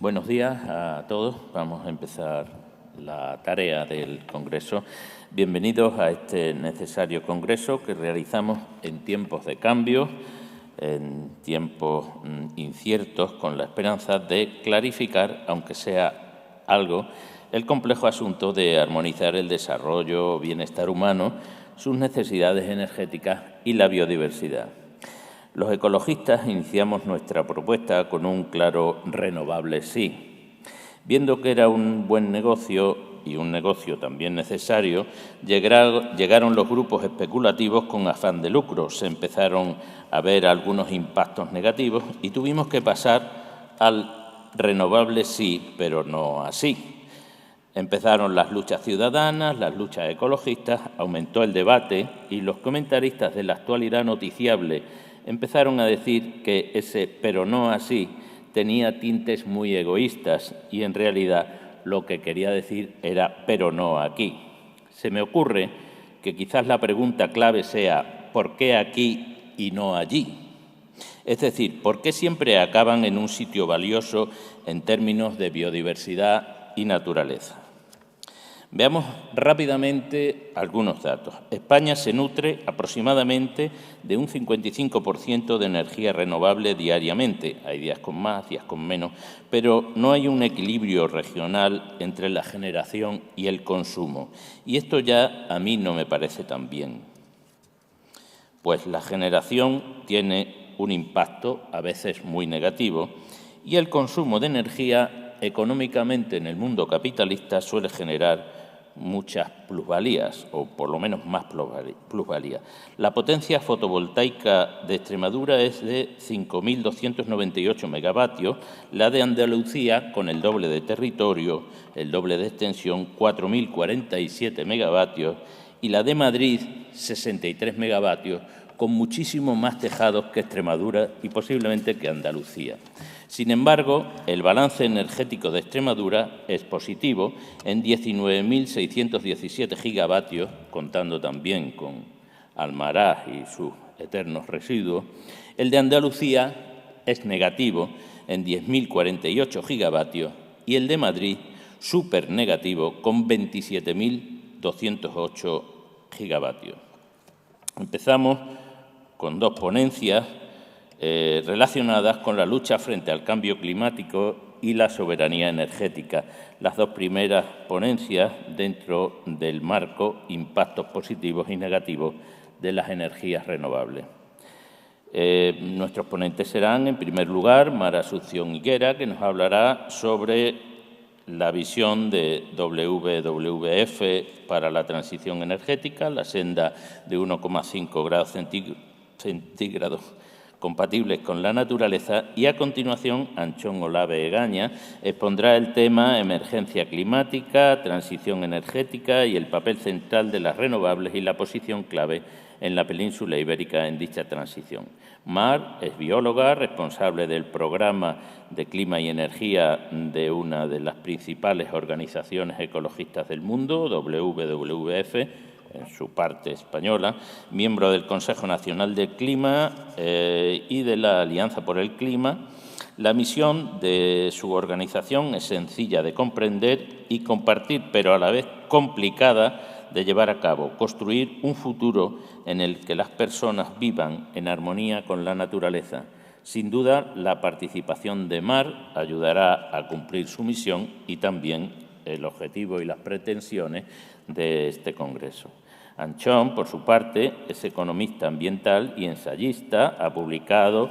Buenos días a todos. Vamos a empezar la tarea del Congreso. Bienvenidos a este necesario Congreso que realizamos en tiempos de cambio, en tiempos inciertos, con la esperanza de clarificar, aunque sea algo, el complejo asunto de armonizar el desarrollo, bienestar humano, sus necesidades energéticas y la biodiversidad. Los ecologistas iniciamos nuestra propuesta con un claro renovable sí. Viendo que era un buen negocio y un negocio también necesario, llegaron los grupos especulativos con afán de lucro. Se empezaron a ver algunos impactos negativos y tuvimos que pasar al renovable sí, pero no así. Empezaron las luchas ciudadanas, las luchas ecologistas, aumentó el debate y los comentaristas de la actualidad noticiable empezaron a decir que ese pero no así tenía tintes muy egoístas y en realidad lo que quería decir era pero no aquí. Se me ocurre que quizás la pregunta clave sea ¿por qué aquí y no allí? Es decir, ¿por qué siempre acaban en un sitio valioso en términos de biodiversidad y naturaleza? Veamos rápidamente algunos datos. España se nutre aproximadamente de un 55% de energía renovable diariamente. Hay días con más, días con menos, pero no hay un equilibrio regional entre la generación y el consumo. Y esto ya a mí no me parece tan bien, pues la generación tiene un impacto a veces muy negativo y el consumo de energía económicamente en el mundo capitalista suele generar muchas plusvalías, o por lo menos más plusvalías. La potencia fotovoltaica de Extremadura es de 5.298 megavatios, la de Andalucía, con el doble de territorio, el doble de extensión, 4.047 megavatios, y la de Madrid, 63 megavatios, con muchísimo más tejados que Extremadura y posiblemente que Andalucía. Sin embargo, el balance energético de Extremadura es positivo en 19.617 gigavatios, contando también con Almaraz y sus eternos residuos. El de Andalucía es negativo en 10.048 gigavatios y el de Madrid súper negativo con 27.208 gigavatios. Empezamos con dos ponencias relacionadas con la lucha frente al cambio climático y la soberanía energética. Las dos primeras ponencias dentro del marco impactos positivos y negativos de las energías renovables. Nuestros ponentes serán, en primer lugar, Mara Asunción Higuera, que nos hablará sobre la visión de WWF para la transición energética, la senda de 1,5 grados centígrados compatibles con la naturaleza, y a continuación Anchón Olave Egaña expondrá el tema emergencia climática, transición energética y el papel central de las renovables y la posición clave en la península ibérica en dicha transición. Mar es bióloga, responsable del programa de clima y energía de una de las principales organizaciones ecologistas del mundo, WWF, en su parte española, miembro del Consejo Nacional del Clima y de la Alianza por el Clima. La misión de su organización es sencilla de comprender y compartir, pero a la vez complicada de llevar a cabo: construir un futuro en el que las personas vivan en armonía con la naturaleza. Sin duda, la participación de Mar ayudará a cumplir su misión y también el objetivo y las pretensiones de este Congreso. Anchón, por su parte, es economista ambiental y ensayista. Ha publicado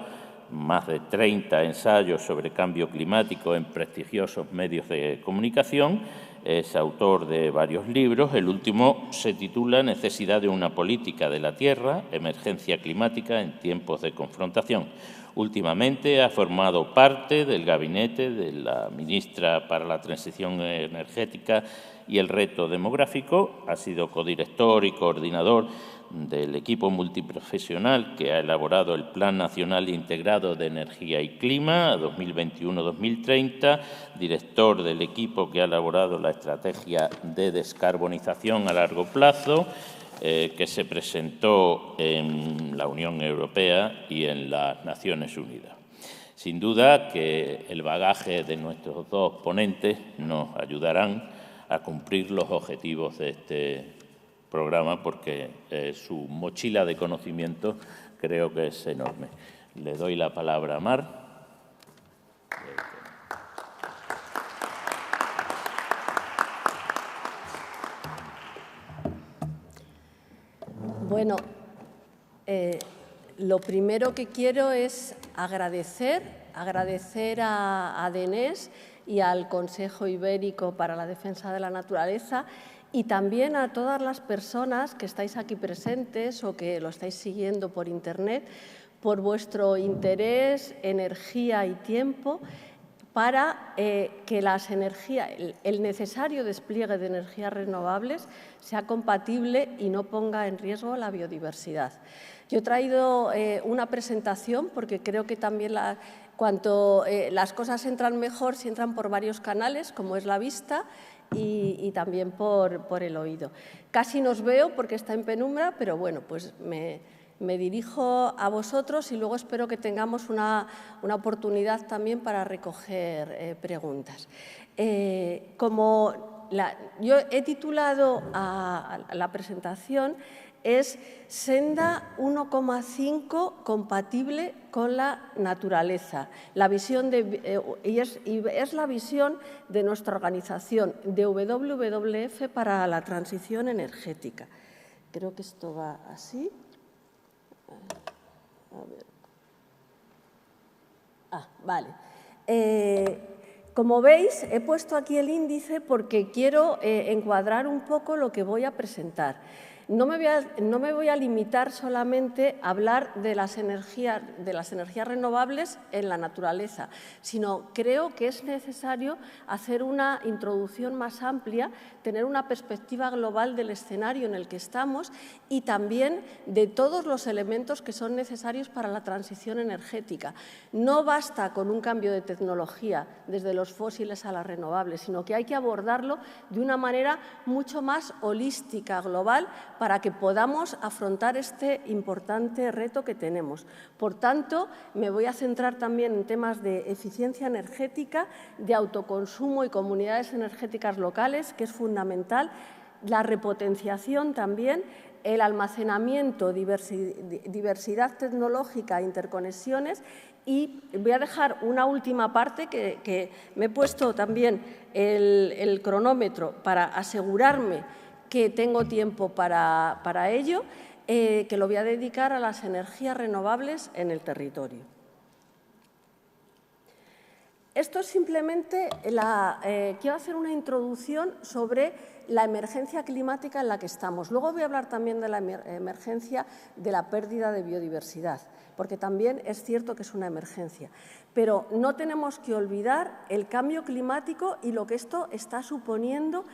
más de 30 ensayos sobre cambio climático en prestigiosos medios de comunicación. Es autor de varios libros. El último se titula Necesidad de una política de la tierra, emergencia climática en tiempos de confrontación. Últimamente ha formado parte del gabinete de la ministra para la Transición Energética y el Reto Demográfico. Ha sido codirector y coordinador del equipo multiprofesional que ha elaborado el Plan Nacional Integrado de Energía y Clima 2021-2030, director del equipo que ha elaborado la Estrategia de Descarbonización a largo plazo, que se presentó en la Unión Europea y en las Naciones Unidas. Sin duda que el bagaje de nuestros dos ponentes nos ayudarán a cumplir los objetivos de este programa, porque su mochila de conocimiento creo que es enorme. Le doy la palabra a Mar. Bueno, lo primero que quiero es agradecer a DENES y al Consejo Ibérico para la Defensa de la Naturaleza y también a todas las personas que estáis aquí presentes o que lo estáis siguiendo por Internet por vuestro interés, energía y tiempo para que el necesario despliegue de energías renovables sea compatible y no ponga en riesgo la biodiversidad. Yo he traído una presentación porque creo que también cuanto las cosas entran mejor si entran por varios canales, como es la vista, y también por el oído. Casi no os veo porque está en penumbra, pero bueno, pues me dirijo a vosotros y luego espero que tengamos una oportunidad también para recoger preguntas. Yo he titulado a la presentación es Senda 1,5 compatible con la naturaleza. Y es la visión de nuestra organización, de WWF para la transición energética. Creo que esto va así. A ver. Vale. Como veis, he puesto aquí el índice porque quiero encuadrar un poco lo que voy a presentar. No me voy a limitar solamente a hablar de las energías renovables en la naturaleza, sino creo que es necesario hacer una introducción más amplia, tener una perspectiva global del escenario en el que estamos y también de todos los elementos que son necesarios para la transición energética. No basta con un cambio de tecnología desde los fósiles a las renovables, sino que hay que abordarlo de una manera mucho más holística, global, para que podamos afrontar este importante reto que tenemos. Por tanto, me voy a centrar también en temas de eficiencia energética, de autoconsumo y comunidades energéticas locales, que es fundamental, la repotenciación también, el almacenamiento, diversidad tecnológica, interconexiones. Y voy a dejar una última parte que me he puesto también el cronómetro para asegurarme que tengo tiempo para ello, que lo voy a dedicar a las energías renovables en el territorio. Esto es simplemente quiero hacer una introducción sobre la emergencia climática en la que estamos. Luego voy a hablar también de la emergencia de la pérdida de biodiversidad, porque también es cierto que es una emergencia. Pero no tenemos que olvidar el cambio climático y lo que esto está suponiendo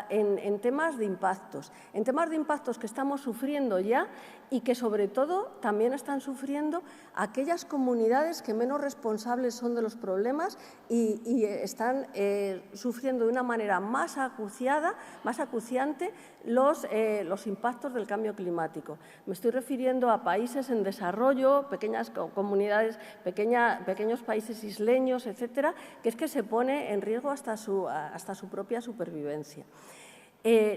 en temas de impactos. En temas de impactos que estamos sufriendo ya y que, sobre todo, también están sufriendo aquellas comunidades que menos responsables son de los problemas y están sufriendo de una manera más acuciante los impactos del cambio climático. Me estoy refiriendo a países en desarrollo, pequeñas comunidades, pequeños países isleños, etcétera, que es que se pone en riesgo hasta su propia supervivencia.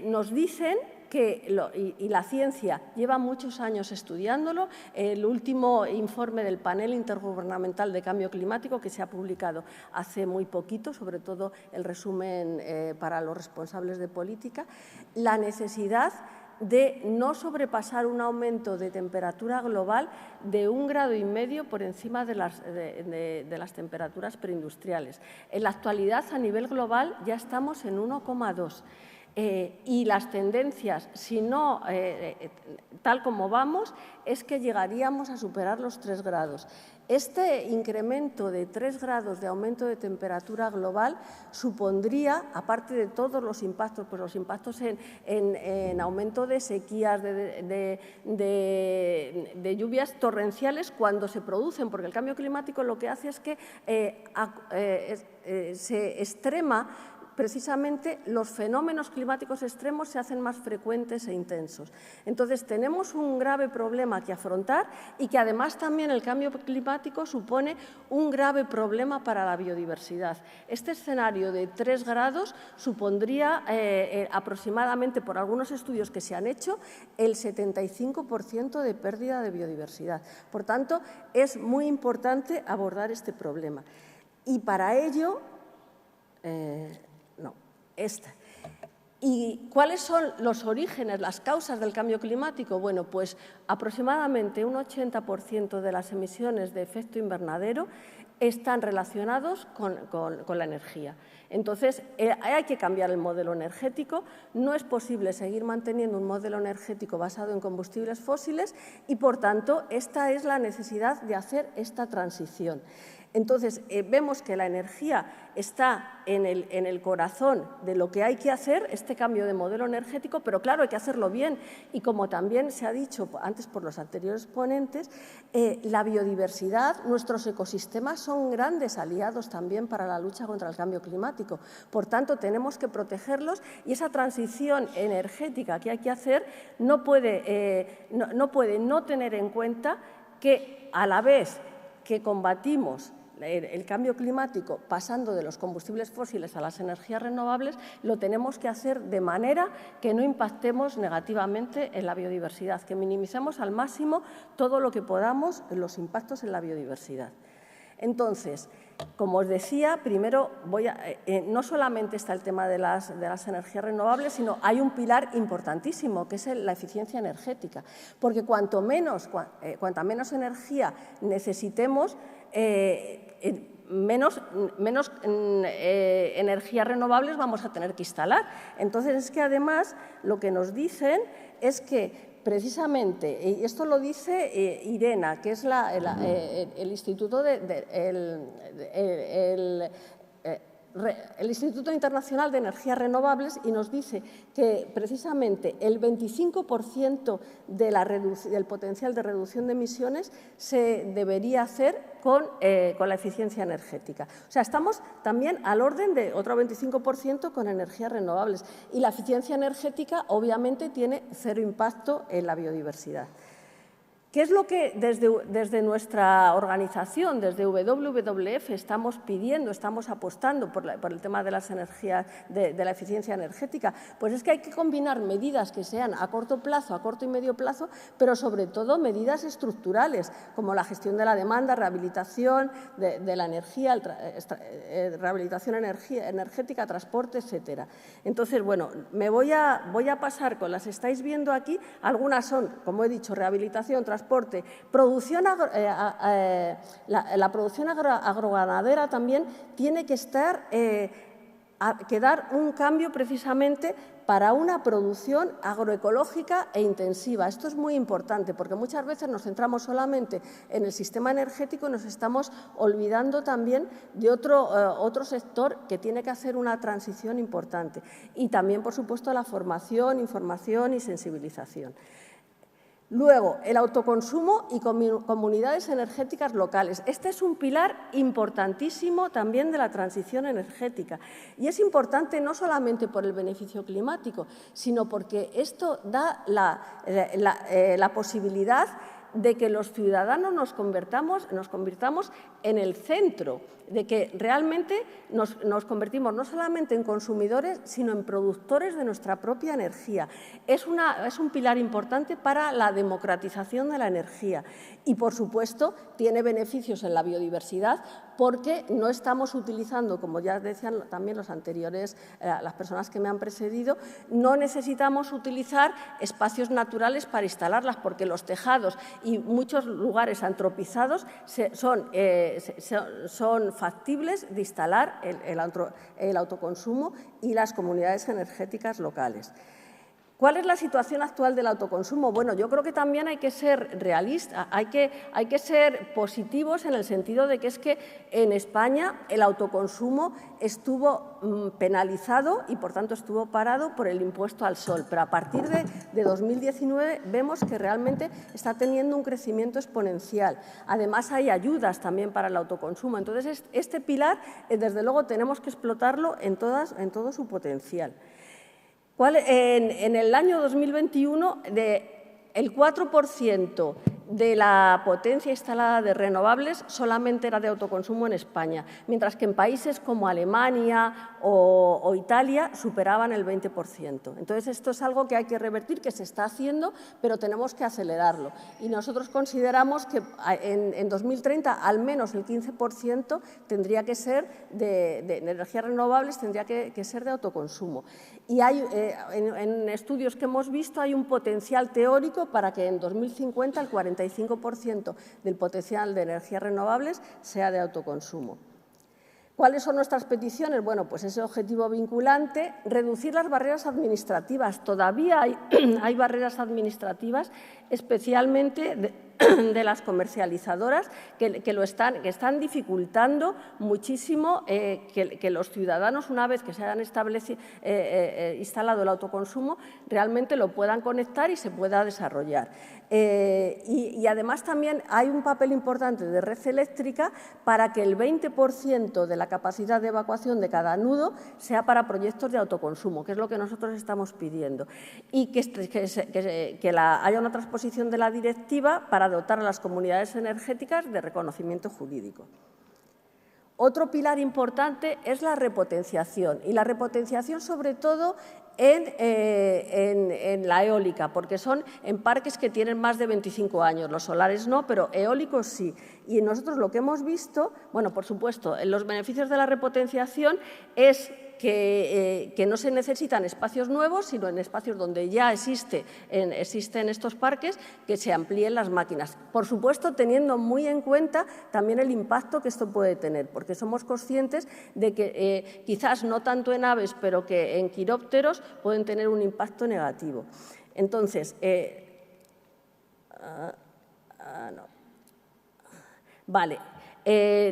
Nos dicen y la ciencia lleva muchos años estudiándolo, el último informe del Panel Intergubernamental de Cambio Climático, que se ha publicado hace muy poquito, sobre todo el resumen para los responsables de política, la necesidad de no sobrepasar un aumento de temperatura global de 1,5 grados por encima de las temperaturas preindustriales. En la actualidad, a nivel global, ya estamos en 1,2. Y las tendencias, si no tal como vamos, es que llegaríamos a superar los 3 grados. Este incremento de 3 grados de aumento de temperatura global supondría, aparte de todos los impactos, pues los impactos en aumento de sequías, de lluvias torrenciales cuando se producen, porque el cambio climático lo que hace es que se extrema precisamente los fenómenos climáticos extremos se hacen más frecuentes e intensos. Entonces, tenemos un grave problema que afrontar y que además también el cambio climático supone un grave problema para la biodiversidad. Este escenario de 3 grados supondría aproximadamente, por algunos estudios que se han hecho, el 75% de pérdida de biodiversidad. Por tanto, es muy importante abordar este problema. Y para ello, ¿Y cuáles son los orígenes, las causas del cambio climático? Bueno, pues aproximadamente un 80% de las emisiones de efecto invernadero están relacionados con la energía. Entonces, hay que cambiar el modelo energético. No es posible seguir manteniendo un modelo energético basado en combustibles fósiles y, por tanto, esta es la necesidad de hacer esta transición. Entonces, vemos que la energía está en el corazón de lo que hay que hacer, este cambio de modelo energético, pero claro, hay que hacerlo bien. Y como también se ha dicho antes por los anteriores ponentes, la biodiversidad, nuestros ecosistemas son grandes aliados también para la lucha contra el cambio climático. Por tanto, tenemos que protegerlos y esa transición energética que hay que hacer no puede no tener en cuenta que a la vez que combatimos el cambio climático pasando de los combustibles fósiles a las energías renovables, lo tenemos que hacer de manera que no impactemos negativamente en la biodiversidad, que minimicemos al máximo todo lo que podamos los impactos en la biodiversidad. Entonces, como os decía, primero no solamente está el tema de las energías renovables, sino hay un pilar importantísimo, que es la eficiencia energética, porque cuanta menos energía necesitemos, menos energías renovables vamos a tener que instalar. Entonces, es que además lo que nos dicen es que precisamente, y esto lo dice IRENA, que es el Instituto el Instituto Internacional de Energías Renovables, y nos dice que precisamente el 25% del potencial de reducción de emisiones se debería hacer con la eficiencia energética. O sea, estamos también al orden de otro 25% con energías renovables. Y la eficiencia energética, obviamente, tiene cero impacto en la biodiversidad. ¿Qué es lo que desde nuestra organización, desde WWF, estamos pidiendo, estamos apostando por el tema de las energías, de la eficiencia energética? Pues es que hay que combinar medidas que sean a corto plazo, a corto y medio plazo, pero sobre todo medidas estructurales, como la gestión de la demanda, rehabilitación de la energía, rehabilitación energética, transporte, etcétera. Entonces, bueno, me voy a pasar con las estáis viendo aquí. Algunas son, como he dicho, rehabilitación, transporte, producción, la producción agroganadera también tiene que dar un cambio precisamente para una producción agroecológica e intensiva. Esto es muy importante porque muchas veces nos centramos solamente en el sistema energético y nos estamos olvidando también de otro sector que tiene que hacer una transición importante. Y también, por supuesto, la formación, información y sensibilización. Luego, el autoconsumo y comunidades energéticas locales. Este es un pilar importantísimo también de la transición energética. Y es importante no solamente por el beneficio climático, sino porque esto da la posibilidad de que los ciudadanos nos convirtamos en el centro, de que realmente nos convertimos no solamente en consumidores, sino en productores de nuestra propia energía. Es un pilar importante para la democratización de la energía y, por supuesto, tiene beneficios en la biodiversidad porque no estamos utilizando, como ya decían también los anteriores, las personas que me han precedido, no necesitamos utilizar espacios naturales para instalarlas porque los tejados y muchos lugares antropizados son factibles de instalar el autoconsumo y las comunidades energéticas locales. ¿Cuál es la situación actual del autoconsumo? Bueno, yo creo que también hay que ser realistas, hay que ser positivos en el sentido de que es que en España el autoconsumo estuvo penalizado y, por tanto, estuvo parado por el impuesto al sol. Pero a partir de 2019 vemos que realmente está teniendo un crecimiento exponencial. Además, hay ayudas también para el autoconsumo. Entonces, este pilar, desde luego, tenemos que explotarlo en todo su potencial. En el año 2021, el 4% de la potencia instalada de renovables solamente era de autoconsumo en España, mientras que en países como Alemania o Italia superaban el 20%. Entonces, esto es algo que hay que revertir, que se está haciendo, pero tenemos que acelerarlo. Y nosotros consideramos que en 2030 al menos el 15% tendría que ser de energías renovables, tendría que ser de autoconsumo. Y hay, en estudios que hemos visto, hay un potencial teórico para que en 2050 el 45% del potencial de energías renovables sea de autoconsumo. ¿Cuáles son nuestras peticiones? Bueno, pues ese objetivo vinculante, reducir las barreras administrativas. Todavía hay barreras administrativas, especialmente de las comercializadoras, que están dificultando muchísimo que los ciudadanos, una vez que se hayan instalado el autoconsumo, realmente lo puedan conectar y se pueda desarrollar. Y además también hay un papel importante de red eléctrica para que el 20% de la capacidad de evacuación de cada nudo sea para proyectos de autoconsumo, que es lo que nosotros estamos pidiendo, y que haya una transposición de la directiva para dotar a las comunidades energéticas de reconocimiento jurídico. Otro pilar importante es la repotenciación, y la repotenciación sobre todo en la eólica, porque son en parques que tienen más de 25 años, los solares no, pero eólicos sí. Y nosotros lo que hemos visto, bueno, por supuesto, en los beneficios de la repotenciación es que no se necesitan espacios nuevos, sino en espacios donde ya existen estos parques, que se amplíen las máquinas. Por supuesto, teniendo muy en cuenta también el impacto que esto puede tener, porque somos conscientes de que quizás no tanto en aves, pero que en quirópteros pueden tener un impacto negativo. Entonces, vale.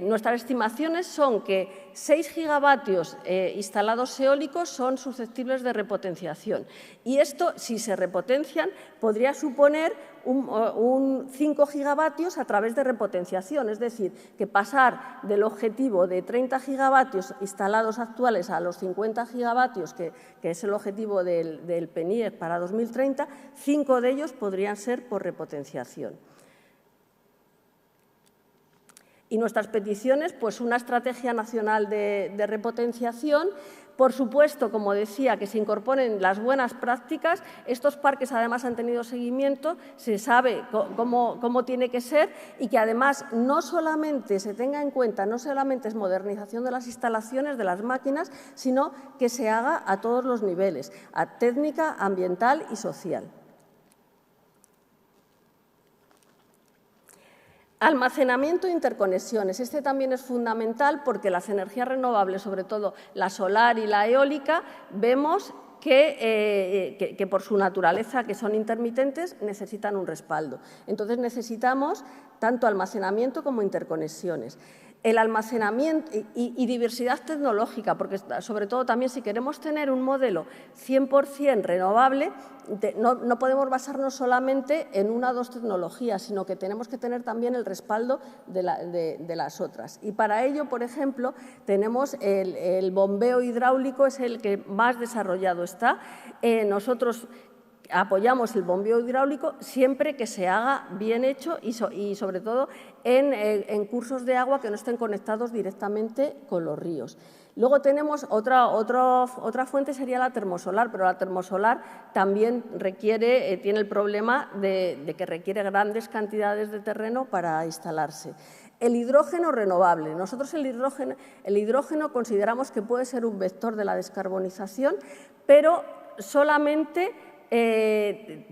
Nuestras estimaciones son que 6 gigavatios instalados eólicos son susceptibles de repotenciación. Y esto, si se repotencian, podría suponer un 5 gigavatios a través de repotenciación. Es decir, que pasar del objetivo de 30 gigavatios instalados actuales a los 50 gigavatios, que es el objetivo del PNIEC para 2030, 5 de ellos podrían ser por repotenciación. Y nuestras peticiones, pues una estrategia nacional de repotenciación, por supuesto, como decía, que se incorporen las buenas prácticas. Estos parques además han tenido seguimiento, se sabe cómo tiene que ser, y que además no solamente se tenga en cuenta, no solamente es modernización de las instalaciones, de las máquinas, sino que se haga a todos los niveles, a técnica, ambiental y social. Almacenamiento e interconexiones. Este también es fundamental porque las energías renovables, sobre todo la solar y la eólica, vemos que por su naturaleza, que son intermitentes, necesitan un respaldo. Entonces, necesitamos tanto almacenamiento como interconexiones. El almacenamiento y diversidad tecnológica, porque sobre todo también si queremos tener un modelo 100% renovable, no podemos basarnos solamente en una o dos tecnologías, sino que tenemos que tener también el respaldo de las otras. Y para ello, por ejemplo, tenemos el bombeo hidráulico, es el que más desarrollado está. Nosotros apoyamos el bombeo hidráulico siempre que se haga bien hecho y sobre todo en cursos de agua que no estén conectados directamente con los ríos. Luego tenemos otra fuente, sería la termosolar, pero la termosolar también tiene el problema de que requiere grandes cantidades de terreno para instalarse. El hidrógeno renovable. Nosotros el hidrógeno consideramos que puede ser un vector de la descarbonización, pero solamente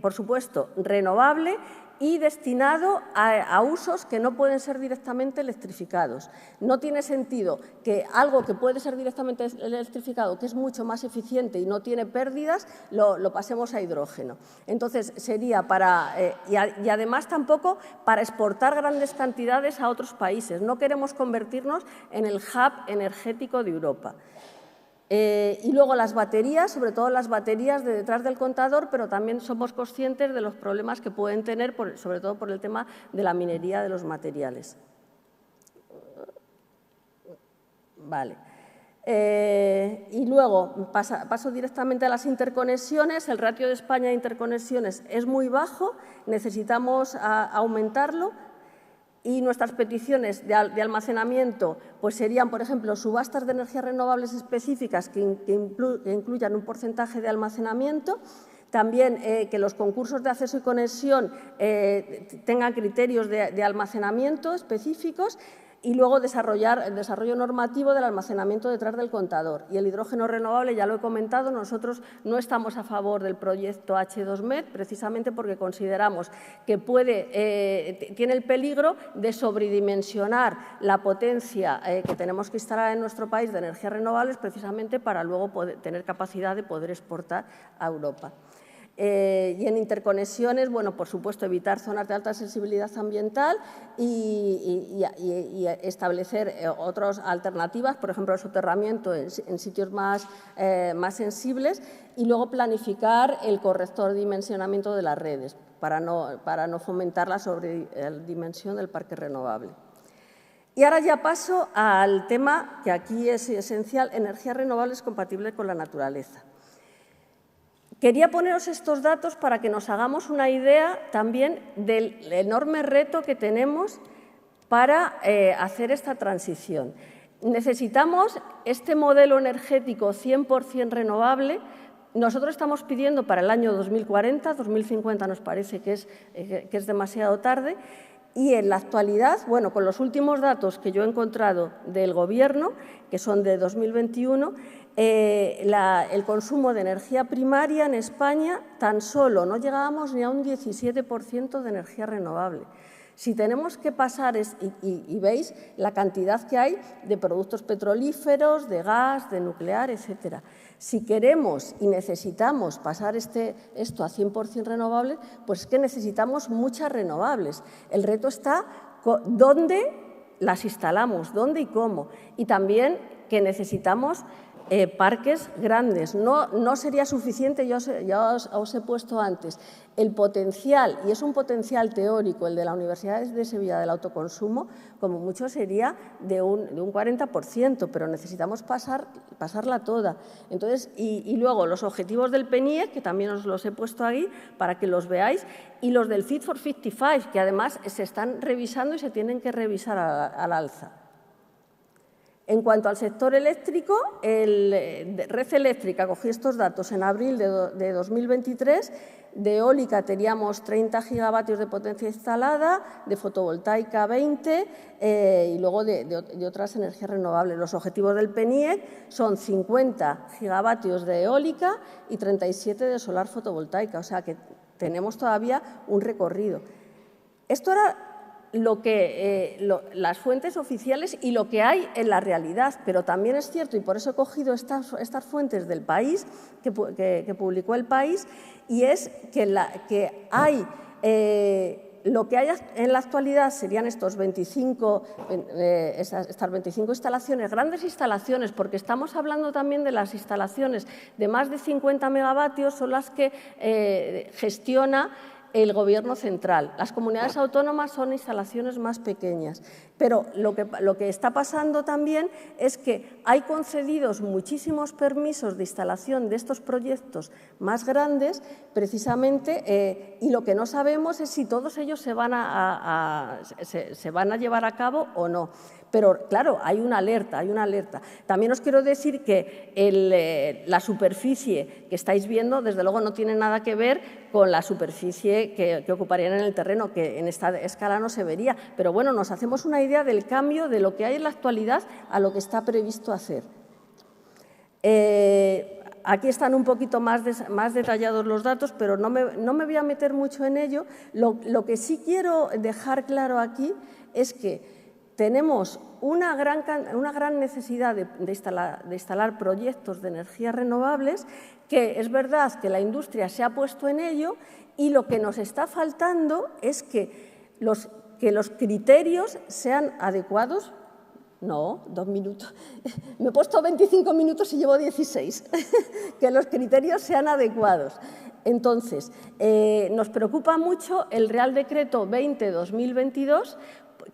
por supuesto, renovable y destinado a usos que no pueden ser directamente electrificados. No tiene sentido que algo que puede ser directamente electrificado, que es mucho más eficiente y no tiene pérdidas, lo pasemos a hidrógeno. Entonces, sería para… y además tampoco para exportar grandes cantidades a otros países. No queremos convertirnos en el hub energético de Europa. Y luego las baterías, sobre todo las baterías de detrás del contador, pero también somos conscientes de los problemas que pueden tener, sobre todo por el tema de la minería de los materiales. Vale. Y luego paso directamente a las interconexiones. El ratio de España de interconexiones es muy bajo, necesitamos aumentarlo. Y nuestras peticiones de almacenamiento pues serían, por ejemplo, subastas de energías renovables específicas que incluyan un porcentaje de almacenamiento. También que los concursos de acceso y conexión tengan criterios de almacenamiento específicos. Y luego desarrollar el desarrollo normativo del almacenamiento detrás del contador. Y el hidrógeno renovable, ya lo he comentado, nosotros no estamos a favor del proyecto H2Med, precisamente porque consideramos que tiene el peligro de sobredimensionar la potencia que tenemos que instalar en nuestro país de energías renovables, precisamente para luego tener capacidad de poder exportar a Europa. Y en interconexiones, bueno, por supuesto, evitar zonas de alta sensibilidad ambiental y establecer otras alternativas, por ejemplo, el soterramiento en sitios más sensibles, y luego planificar el correcto dimensionamiento de las redes para no fomentar la sobredimensión del parque renovable. Y ahora ya paso al tema que aquí es esencial, energías renovables compatibles con la naturaleza. Quería poneros estos datos para que nos hagamos una idea también del enorme reto que tenemos para hacer esta transición. Necesitamos este modelo energético 100% renovable. Nosotros estamos pidiendo para el año 2040, 2050 nos parece que es demasiado tarde. Y en la actualidad, bueno, con los últimos datos que yo he encontrado del Gobierno, que son de 2021, el consumo de energía primaria en España tan solo no llegábamos ni a un 17% de energía renovable. Si tenemos que pasar, y veis la cantidad que hay de productos petrolíferos, de gas, de nuclear, etcétera. Si queremos y necesitamos pasar esto a 100% renovables, pues es que necesitamos muchas renovables. El reto está dónde las instalamos, dónde y cómo. Y también que necesitamos parques grandes. No sería suficiente, ya os he puesto antes, el potencial, y es un potencial teórico, el de la Universidad de Sevilla del autoconsumo, como mucho sería de un 40%, pero necesitamos pasarla toda. Entonces, y luego los objetivos del PNIEC, que también os los he puesto ahí para que los veáis, y los del Fit for 55, que además se están revisando y se tienen que revisar al alza. En cuanto al sector eléctrico, Red Eléctrica cogió estos datos en abril de 2023. De eólica teníamos 30 gigavatios de potencia instalada, de fotovoltaica 20 y luego de otras energías renovables. Los objetivos del PNIEC son 50 gigavatios de eólica y 37 de solar fotovoltaica, o sea que tenemos todavía un recorrido. Esto era las fuentes oficiales y lo que hay en la realidad, pero también es cierto, y por eso he cogido estas fuentes del País, que publicó El País, y es que lo que hay en la actualidad serían estas 25 instalaciones, grandes instalaciones, porque estamos hablando también de las instalaciones de más de 50 megavatios, son las que gestiona el Gobierno central. Las comunidades autónomas son instalaciones más pequeñas. Pero lo que está pasando también es que hay concedidos muchísimos permisos de instalación de estos proyectos más grandes, precisamente, y lo que no sabemos es si todos ellos se van a llevar a cabo o no. Pero, claro, hay una alerta, También os quiero decir que la superficie que estáis viendo, desde luego, no tiene nada que ver con la superficie que ocuparían en el terreno, que en esta escala no se vería. Pero, bueno, nos hacemos una idea del cambio de lo que hay en la actualidad a lo que está previsto hacer. Aquí están un poquito más detallados los datos, pero no me voy a meter mucho en ello. Lo que sí quiero dejar claro aquí es que tenemos una gran necesidad de instalar proyectos de energías renovables, que es verdad que la industria se ha puesto en ello, y lo que nos está faltando es que los criterios sean adecuados. No, 2 minutos. Me he puesto 25 minutos y llevo 16. Que los criterios sean adecuados. Entonces, nos preocupa mucho el Real Decreto 20/2022,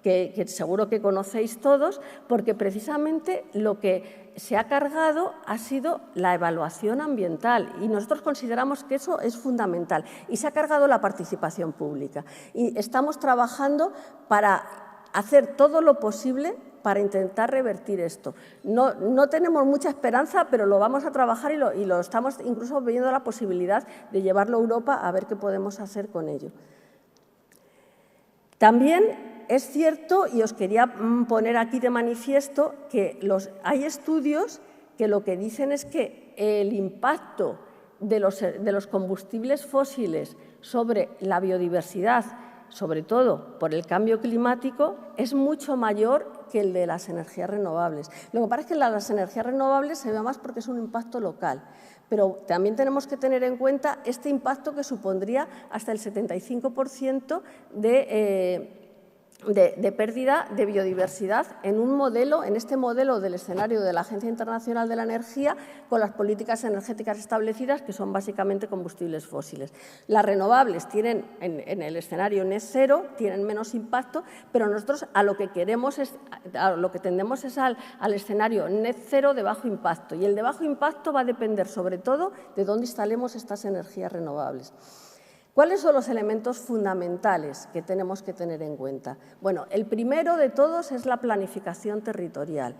que seguro que conocéis todos, porque precisamente lo que se ha cargado ha sido la evaluación ambiental, y nosotros consideramos que eso es fundamental, y se ha cargado la participación pública. Y estamos trabajando para hacer todo lo posible para intentar revertir esto. No tenemos mucha esperanza, pero lo vamos a trabajar y lo estamos incluso viendo la posibilidad de llevarlo a Europa a ver qué podemos hacer con ello. También es cierto, y os quería poner aquí de manifiesto, que hay estudios que lo que dicen es que el impacto de los combustibles fósiles sobre la biodiversidad, sobre todo por el cambio climático, es mucho mayor que el de las energías renovables. Lo que pasa es que las energías renovables se ve más porque es un impacto local, pero también tenemos que tener en cuenta este impacto que supondría hasta el 75% de pérdida de biodiversidad en este modelo del escenario de la Agencia Internacional de la Energía, con las políticas energéticas establecidas, que son básicamente combustibles fósiles. Las renovables tienen, en el escenario net cero, tienen menos impacto, pero nosotros a lo que tendemos es al escenario net cero de bajo impacto, y el de bajo impacto va a depender sobre todo de dónde instalemos estas energías renovables. ¿Cuáles son los elementos fundamentales que tenemos que tener en cuenta? Bueno, el primero de todos es la planificación territorial.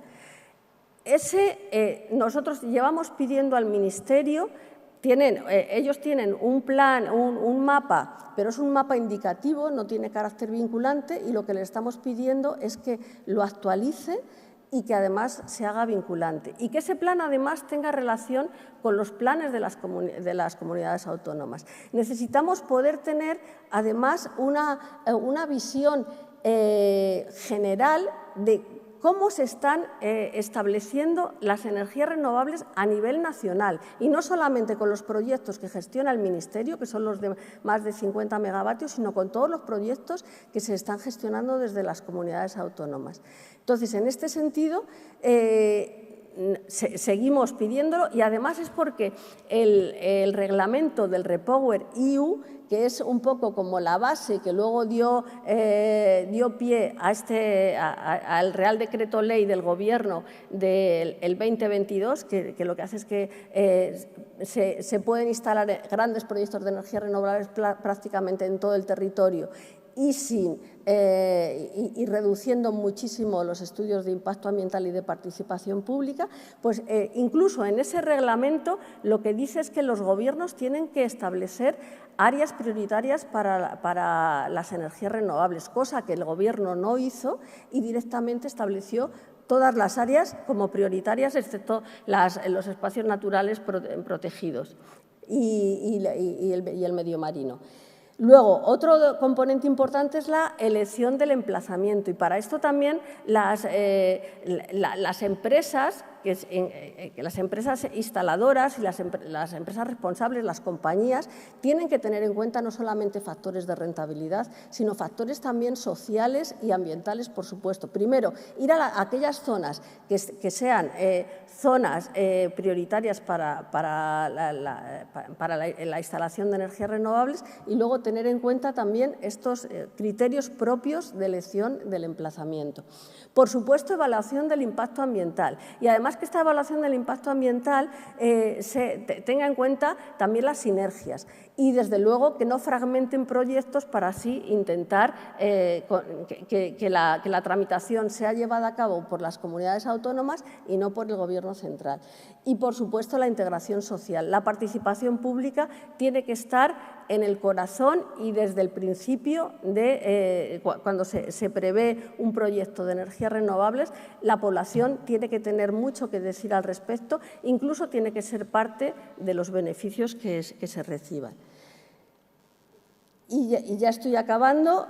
Nosotros llevamos pidiendo al Ministerio, ellos tienen un plan, un mapa, pero es un mapa indicativo, no tiene carácter vinculante, y lo que le estamos pidiendo es que lo actualice y que además se haga vinculante, y que ese plan además tenga relación con los planes de las comunidades autónomas. Necesitamos poder tener además una visión general de cómo se están estableciendo las energías renovables a nivel nacional, y no solamente con los proyectos que gestiona el Ministerio, que son los de más de 50 megavatios, sino con todos los proyectos que se están gestionando desde las comunidades autónomas. Entonces, en este sentido, seguimos pidiéndolo, y además es porque el reglamento del REPowerEU, que es un poco como la base que luego dio pie al Real Decreto Ley del Gobierno del 2022, que lo que hace es que se pueden instalar grandes proyectos de energías renovables prácticamente en todo el territorio, y reduciendo muchísimo los estudios de impacto ambiental y de participación pública, pues incluso en ese reglamento lo que dice es que los gobiernos tienen que establecer áreas prioritarias para las energías renovables, cosa que el Gobierno no hizo, y directamente estableció todas las áreas como prioritarias, excepto los espacios naturales protegidos y el medio marino. Luego, otro componente importante es la elección del emplazamiento, y para esto también las empresas instaladoras y las empresas responsables, las compañías, tienen que tener en cuenta no solamente factores de rentabilidad, sino factores también sociales y ambientales, por supuesto. Primero, ir a aquellas zonas que sean zonas prioritarias para la instalación de energías renovables, y luego tener en cuenta también estos criterios propios de elección del emplazamiento. Por supuesto, evaluación del impacto ambiental, y además que esta evaluación del impacto ambiental tenga en cuenta también las sinergias, y desde luego que no fragmenten proyectos para así intentar que la tramitación sea llevada a cabo por las comunidades autónomas y no por el Gobierno central. Y, por supuesto, la integración social. La participación pública tiene que estar en el corazón y desde el principio de cuando se prevé un proyecto de energías renovables, la población tiene que tener mucho que decir al respecto, incluso tiene que ser parte de los beneficios que se reciban. Y ya estoy acabando.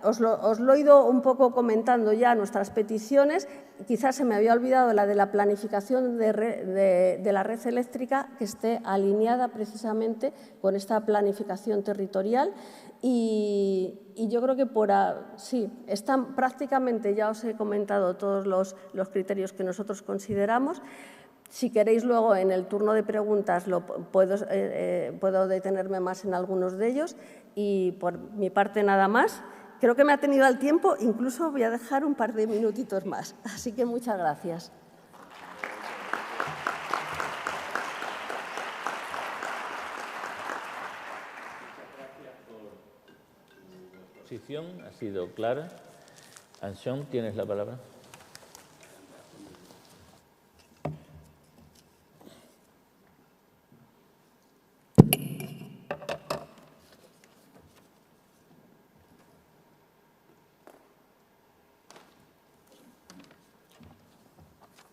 Os lo he ido un poco comentando ya nuestras peticiones. Quizás se me había olvidado la de la planificación de la red eléctrica, que esté alineada precisamente con esta planificación territorial. Y yo creo que sí, están prácticamente, ya os he comentado todos los criterios que nosotros consideramos. Si queréis, luego en el turno de preguntas puedo detenerme más en algunos de ellos y por mi parte nada más. Creo que me ha tenido al tiempo, incluso voy a dejar un par de minutitos más. Así que muchas gracias. Tu exposición ha sido clara. Anxón, tienes la palabra.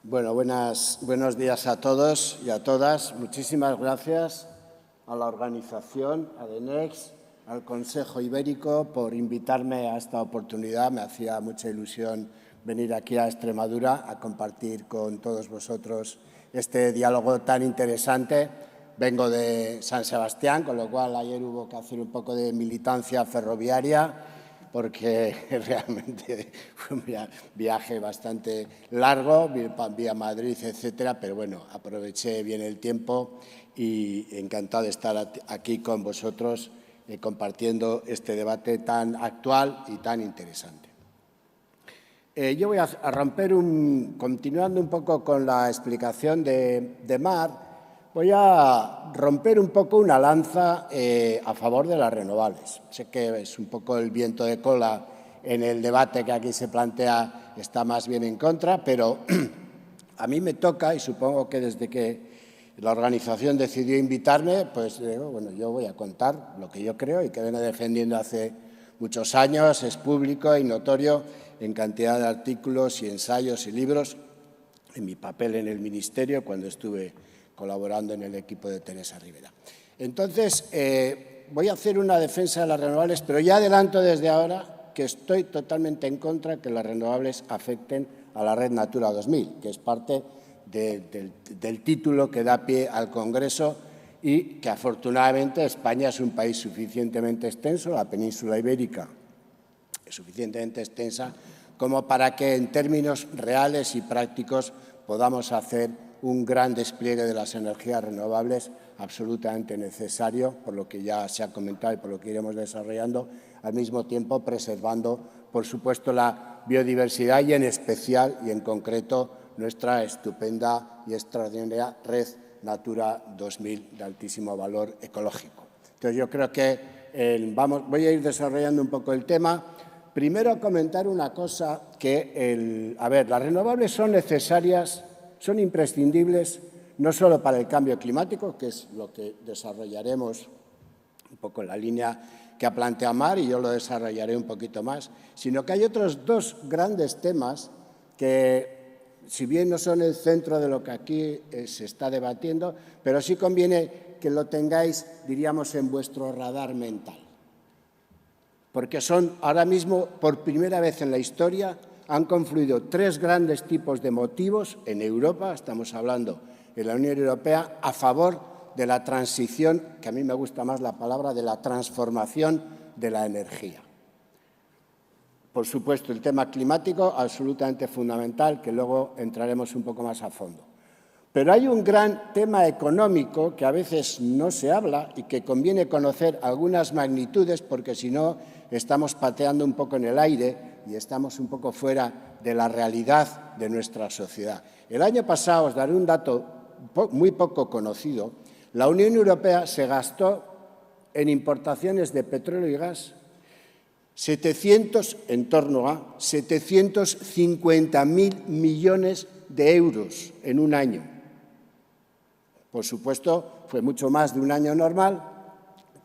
Bueno, buenos días a todos y a todas. Muchísimas gracias a la organización, a DENEX, al Consejo Ibérico por invitarme a esta oportunidad. Me hacía mucha ilusión venir aquí a Extremadura a compartir con todos vosotros este diálogo tan interesante. Vengo de San Sebastián, con lo cual ayer hubo que hacer un poco de militancia ferroviaria, porque realmente fue un viaje bastante largo, vía Madrid, etcétera, pero bueno, aproveché bien el tiempo y encantado de estar aquí con vosotros compartiendo este debate tan actual y tan interesante. Yo voy a romper continuando un poco con la explicación de Mar, voy a romper un poco una lanza a favor de las renovables. Sé que es un poco el viento de cola en el debate que aquí se plantea, está más bien en contra, pero a mí me toca, y supongo que desde que la organización decidió invitarme, pues bueno, yo voy a contar lo que yo creo y que vengo defendiendo hace muchos años, es público y notorio en cantidad de artículos y ensayos y libros, en mi papel en el Ministerio cuando estuve colaborando en el equipo de Teresa Rivera. Entonces, voy a hacer una defensa de las renovables, pero ya adelanto desde ahora que estoy totalmente en contra de que las renovables afecten a la red Natura 2000, que es parte del título que da pie al Congreso y que afortunadamente España es un país suficientemente extenso, la península ibérica es suficientemente extensa como para que en términos reales y prácticos podamos hacer un gran despliegue de las energías renovables absolutamente necesario, por lo que ya se ha comentado y por lo que iremos desarrollando, al mismo tiempo preservando, por supuesto, la biodiversidad y en especial y en concreto nuestra estupenda y extraordinaria red Natura 2000 de altísimo valor ecológico. Entonces, yo creo que voy a ir desarrollando un poco el tema. Primero, comentar una cosa que, las renovables son necesarias, son imprescindibles, no solo para el cambio climático, que es lo que desarrollaremos un poco en la línea que ha planteado Mar, y yo lo desarrollaré un poquito más, sino que hay otros dos grandes temas que, si bien no son el centro de lo que aquí se está debatiendo, pero sí conviene que lo tengáis, diríamos, en vuestro radar mental. Porque son, ahora mismo, por primera vez en la historia, han confluido tres grandes tipos de motivos en Europa, estamos hablando en la Unión Europea, a favor de la transición, que a mí me gusta más la palabra, de la transformación de la energía. Por supuesto, el tema climático, absolutamente fundamental, que luego entraremos un poco más a fondo. Pero hay un gran tema económico que a veces no se habla y que conviene conocer algunas magnitudes, porque si no estamos pateando un poco en el aire y estamos un poco fuera de la realidad de nuestra sociedad. El año pasado, os daré un dato muy poco conocido, la Unión Europea se gastó en importaciones de petróleo y gas en torno a 750.000 millones de euros en un año. Por supuesto, fue mucho más de un año normal,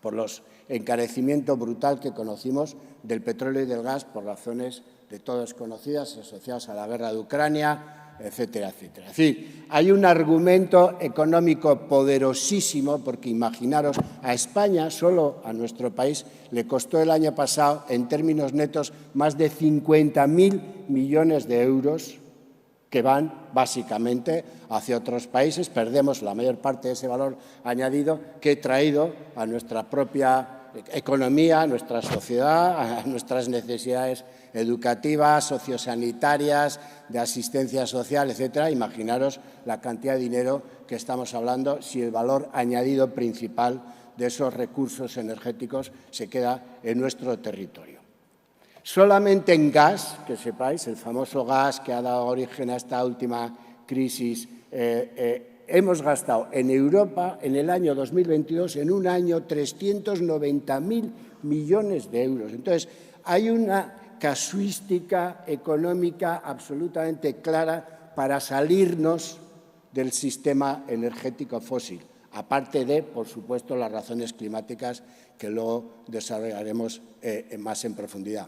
por los encarecimiento brutal que conocimos del petróleo y del gas por razones de todas conocidas, asociadas a la guerra de Ucrania, etcétera, etcétera. Es decir, hay un argumento económico poderosísimo, porque imaginaros, a España, solo a nuestro país, le costó el año pasado, en términos netos, más de 50.000 millones de euros, que van básicamente hacia otros países. Perdemos la mayor parte de ese valor añadido que he traído a nuestra propia economía, a nuestra sociedad, a nuestras necesidades educativas, sociosanitarias, de asistencia social, etcétera. Imaginaros la cantidad de dinero que estamos hablando si el valor añadido principal de esos recursos energéticos se queda en nuestro territorio. Solamente en gas, que sepáis, el famoso gas que ha dado origen a esta última crisis, hemos gastado en Europa en el año 2022, en un año, 390.000 millones de euros. Entonces, hay una casuística económica absolutamente clara para salirnos del sistema energético fósil, aparte de, por supuesto, las razones climáticas que luego desarrollaremos más en profundidad.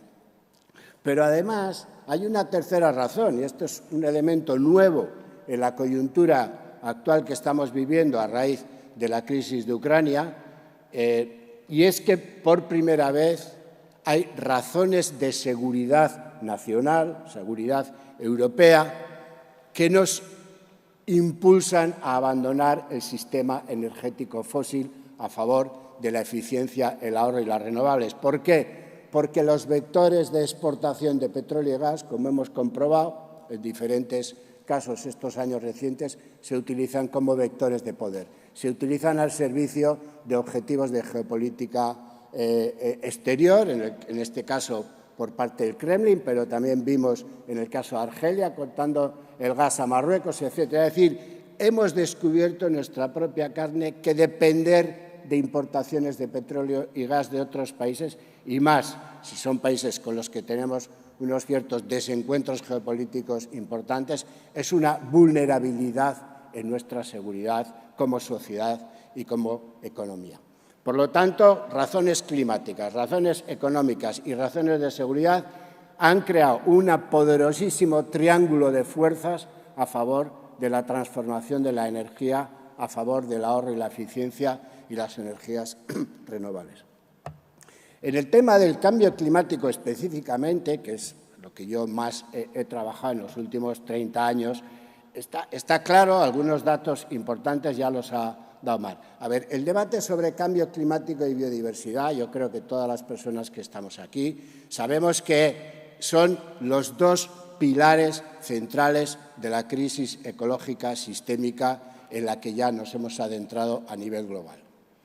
Pero además hay una tercera razón, y esto es un elemento nuevo en la coyuntura actual que estamos viviendo a raíz de la crisis de Ucrania, y es que por primera vez hay razones de seguridad nacional, seguridad europea, que nos impulsan a abandonar el sistema energético fósil a favor de la eficiencia, el ahorro y las renovables. ¿Por qué? Porque los vectores de exportación de petróleo y gas, como hemos comprobado en diferentes casos estos años recientes, se utilizan como vectores de poder. Se utilizan al servicio de objetivos de geopolítica exterior, en este caso por parte del Kremlin, pero también vimos en el caso de Argelia cortando el gas a Marruecos, etcétera. Es decir, hemos descubierto en nuestra propia carne que depender de importaciones de petróleo y gas de otros países, y más si son países con los que tenemos unos ciertos desencuentros geopolíticos importantes, es una vulnerabilidad en nuestra seguridad como sociedad y como economía. Por lo tanto, razones climáticas, razones económicas y razones de seguridad han creado un poderosísimo triángulo de fuerzas a favor de la transformación de la energía, a favor del ahorro y la eficiencia y las energías renovables. En el tema del cambio climático específicamente, que es lo que yo más he trabajado en los últimos 30 años, está claro, algunos datos importantes ya los ha dado Mar. A ver, el debate sobre cambio climático y biodiversidad, yo creo que todas las personas que estamos aquí sabemos que son los dos pilares centrales de la crisis ecológica sistémica en la que ya nos hemos adentrado a nivel global.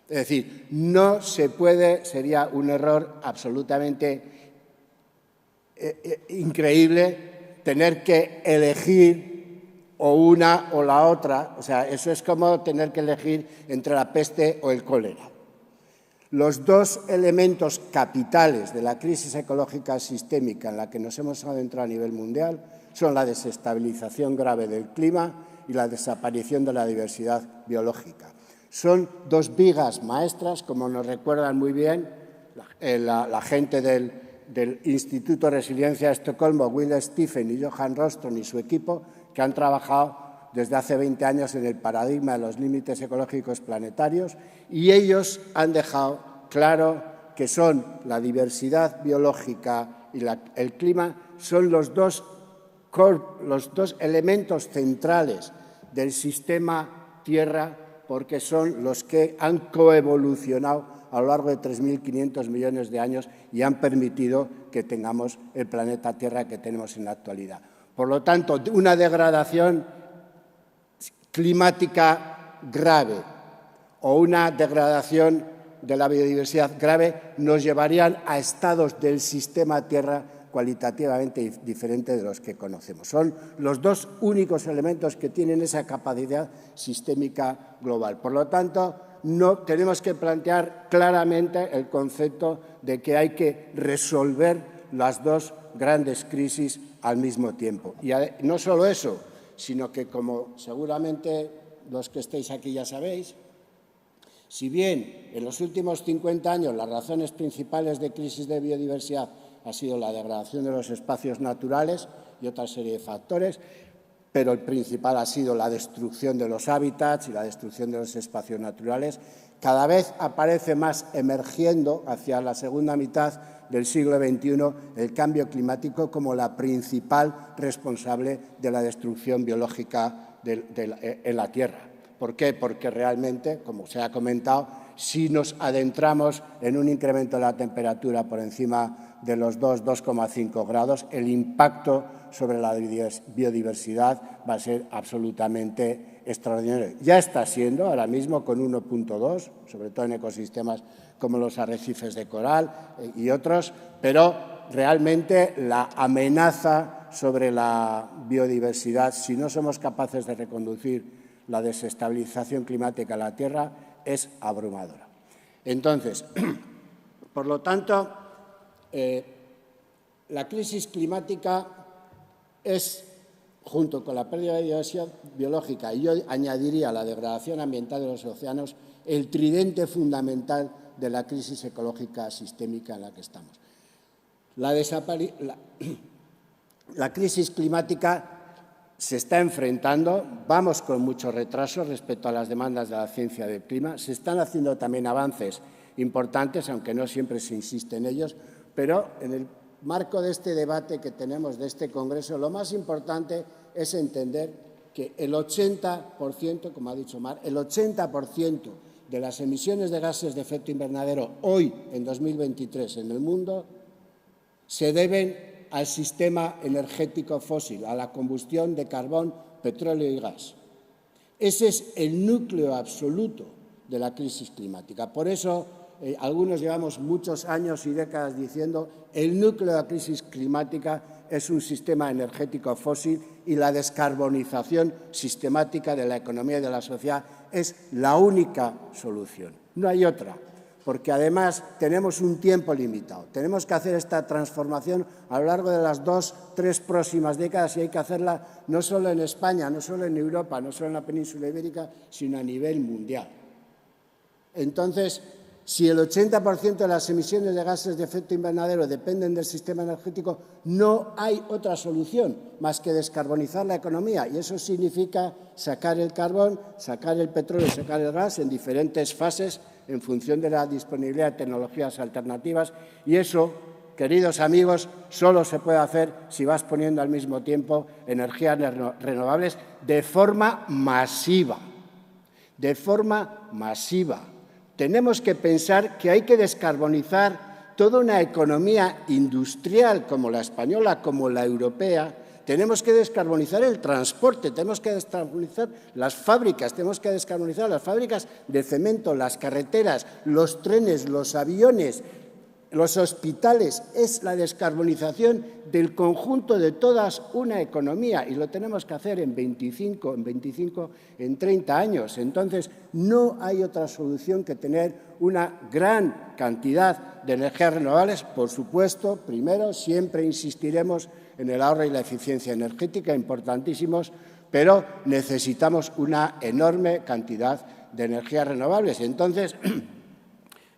Es decir, no se puede, sería un error absolutamente increíble tener que elegir o una o la otra. O sea, eso es como tener que elegir entre la peste o el cólera. Los dos elementos capitales de la crisis ecológica sistémica en la que nos hemos adentrado a nivel mundial son la desestabilización grave del clima y la desaparición de la diversidad biológica. Son dos vigas maestras, como nos recuerdan muy bien la gente del Instituto de Resiliencia de Estocolmo, Will Stephen y Johan Rostron y su equipo, que han trabajado desde hace 20 años en el paradigma de los límites ecológicos planetarios, y ellos han dejado claro que son la diversidad biológica y el clima, son los dos elementos centrales del sistema Tierra, porque son los que han coevolucionado a lo largo de 3.500 millones de años y han permitido que tengamos el planeta Tierra que tenemos en la actualidad. Por lo tanto, una degradación climática grave o una degradación de la biodiversidad grave nos llevarían a estados del sistema Tierra cualitativamente diferentes de los que conocemos. Son los dos únicos elementos que tienen esa capacidad sistémica global. Por lo tanto, no tenemos que plantear claramente el concepto de que hay que resolver las dos grandes crisis al mismo tiempo. Y no solo eso, sino que, como seguramente los que estéis aquí ya sabéis, Si bien en los últimos 50 años las razones principales de crisis de biodiversidad ha sido la degradación de los espacios naturales y otra serie de factores, pero el principal ha sido la destrucción de los hábitats y la destrucción de los espacios naturales, cada vez aparece más emergiendo hacia la segunda mitad del siglo XXI el cambio climático como la principal responsable de la destrucción biológica en la Tierra. ¿Por qué? Porque realmente, como se ha comentado, si nos adentramos en un incremento de la temperatura por encima de los 2,5 grados, el impacto sobre la biodiversidad va a ser absolutamente extraordinario. Ya está siendo ahora mismo con 1,2, sobre todo en ecosistemas como los arrecifes de coral y otros, pero realmente la amenaza sobre la biodiversidad, si no somos capaces de reconducir la desestabilización climática en la Tierra, es abrumadora. Entonces, por lo tanto, la crisis climática es, junto con la pérdida de diversidad biológica, y yo añadiría la degradación ambiental de los océanos, el tridente fundamental de la crisis ecológica sistémica en la que estamos. La crisis climática se está enfrentando, vamos con mucho retraso respecto a las demandas de la ciencia del clima, se están haciendo también avances importantes, aunque no siempre se insiste en ellos, pero en el marco de este debate que tenemos, de este congreso, lo más importante es entender que el 80%, como ha dicho Mar, el 80% de las emisiones de gases de efecto invernadero hoy, en 2023, en el mundo, se deben al sistema energético fósil, a la combustión de carbón, petróleo y gas. Ese es el núcleo absoluto de la crisis climática. Por eso, algunos llevamos muchos años y décadas diciendo el núcleo de la crisis climática es un sistema energético fósil y la descarbonización sistemática de la economía y de la sociedad es la única solución. No hay otra, porque además tenemos un tiempo limitado. Tenemos que hacer esta transformación a lo largo de las 2-3 próximas décadas y hay que hacerla no solo en España, no solo en Europa, no solo en la península ibérica, sino a nivel mundial. Entonces, si el 80% de las emisiones de gases de efecto invernadero dependen del sistema energético, no hay otra solución más que descarbonizar la economía. Y eso significa sacar el carbón, sacar el petróleo, sacar el gas en diferentes fases en función de la disponibilidad de tecnologías alternativas. Y eso, queridos amigos, solo se puede hacer si vas poniendo al mismo tiempo energías renovables de forma masiva. De forma masiva. Tenemos que pensar que hay que descarbonizar toda una economía industrial como la española, como la europea. Tenemos que descarbonizar el transporte, tenemos que descarbonizar las fábricas, tenemos que descarbonizar las fábricas de cemento, las carreteras, los trenes, los aviones, los hospitales. Es la descarbonización del conjunto de toda una economía y lo tenemos que hacer en 25, en 30 años. Entonces, no hay otra solución que tener una gran cantidad de energías renovables. Por supuesto, primero, siempre insistiremos en el ahorro y la eficiencia energética, importantísimos, pero necesitamos una enorme cantidad de energías renovables. Entonces,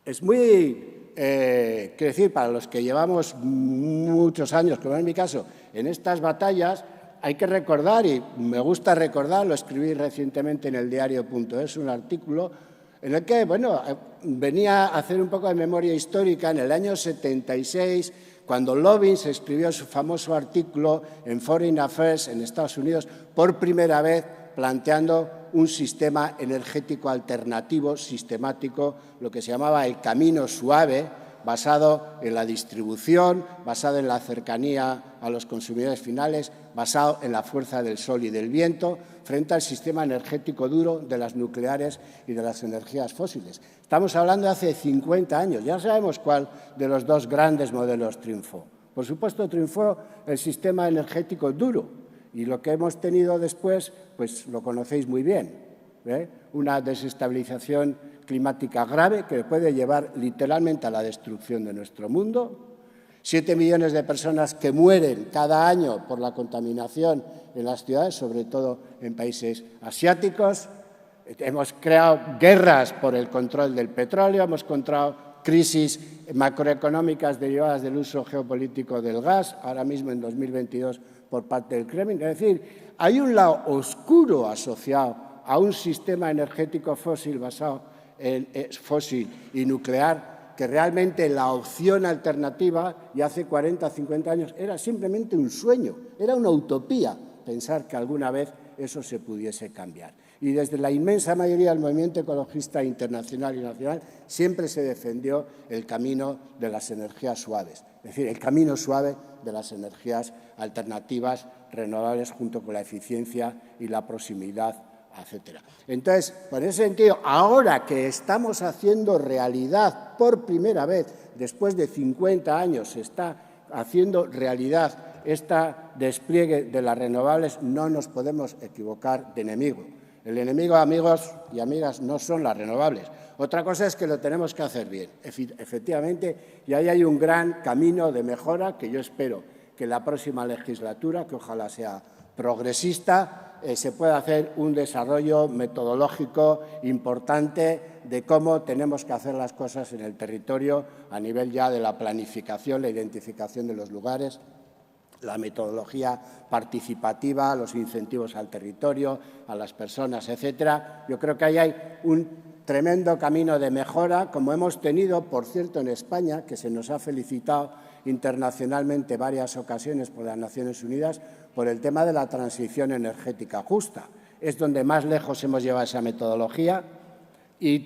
es muy... quiero decir, para los que llevamos muchos años, como en mi caso, en estas batallas, hay que recordar, y me gusta recordar, lo escribí recientemente en el diario.es, un artículo en el que, bueno, venía a hacer un poco de memoria histórica en el año 76, cuando Lobbins escribió su famoso artículo en Foreign Affairs en Estados Unidos, por primera vez planteando un sistema energético alternativo, sistemático, lo que se llamaba el camino suave, basado en la distribución, basado en la cercanía a los consumidores finales, basado en la fuerza del sol y del viento, frente al sistema energético duro de las nucleares y de las energías fósiles. Estamos hablando de hace 50 años, ya sabemos cuál de los dos grandes modelos triunfó. Por supuesto, triunfó el sistema energético duro, y lo que hemos tenido después, pues lo conocéis muy bien, una desestabilización climática grave que puede llevar literalmente a la destrucción de nuestro mundo, 7 millones de personas que mueren cada año por la contaminación en las ciudades, sobre todo en países asiáticos, Hemos creado guerras por el control del petróleo, hemos encontrado crisis macroeconómicas derivadas del uso geopolítico del gas, ahora mismo en 2022 por parte del Kremlin. Es decir, hay un lado oscuro asociado a un sistema energético fósil basado en fósil y nuclear, que realmente la opción alternativa, y hace 40 o 50 años, era simplemente un sueño, era una utopía pensar que alguna vez eso se pudiese cambiar. Y desde la inmensa mayoría del movimiento ecologista internacional y nacional siempre se defendió el camino de las energías suaves, es decir, el camino suave de las energías alternativas renovables junto con la eficiencia y la proximidad, etcétera. Entonces, por ese sentido, ahora que estamos haciendo realidad por primera vez, después de 50 años, se está haciendo realidad este despliegue de las renovables, no nos podemos equivocar de enemigo. El enemigo, amigos y amigas, no son las renovables. Otra cosa es que lo tenemos que hacer bien, efectivamente, y ahí hay un gran camino de mejora que yo espero que la próxima legislatura, que ojalá sea progresista, se pueda hacer un desarrollo metodológico importante de cómo tenemos que hacer las cosas en el territorio a nivel ya de la planificación, la identificación de los lugares, la metodología participativa, los incentivos al territorio, a las personas, etcétera. Yo creo que ahí hay un tremendo camino de mejora, como hemos tenido, por cierto, en España, que se nos ha felicitado internacionalmente varias ocasiones por las Naciones Unidas, por el tema de la transición energética justa. Es donde más lejos hemos llevado esa metodología y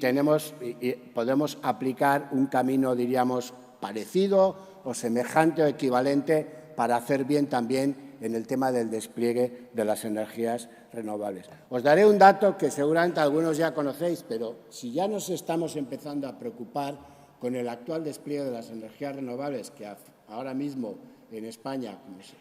podemos aplicar un camino, diríamos, parecido o semejante o equivalente para hacer bien también en el tema del despliegue de las energías renovables. Os daré un dato que seguramente algunos ya conocéis, pero si ya nos estamos empezando a preocupar con el actual despliegue de las energías renovables, que ahora mismo en España,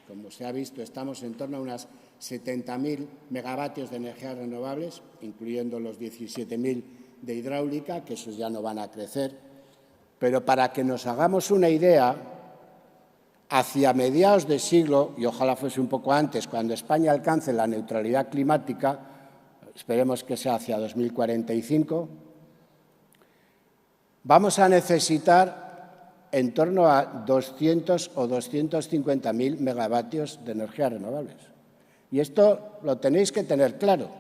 como se ha visto, estamos en torno a unas 70.000 megavatios de energías renovables, incluyendo los 17.000 de hidráulica, que esos ya no van a crecer. Pero para que nos hagamos una idea, hacia mediados de siglo, y ojalá fuese un poco antes, cuando España alcance la neutralidad climática, esperemos que sea hacia 2045, vamos a necesitar en torno a 200 o 250.000 megavatios de energías renovables. Y esto lo tenéis que tener claro.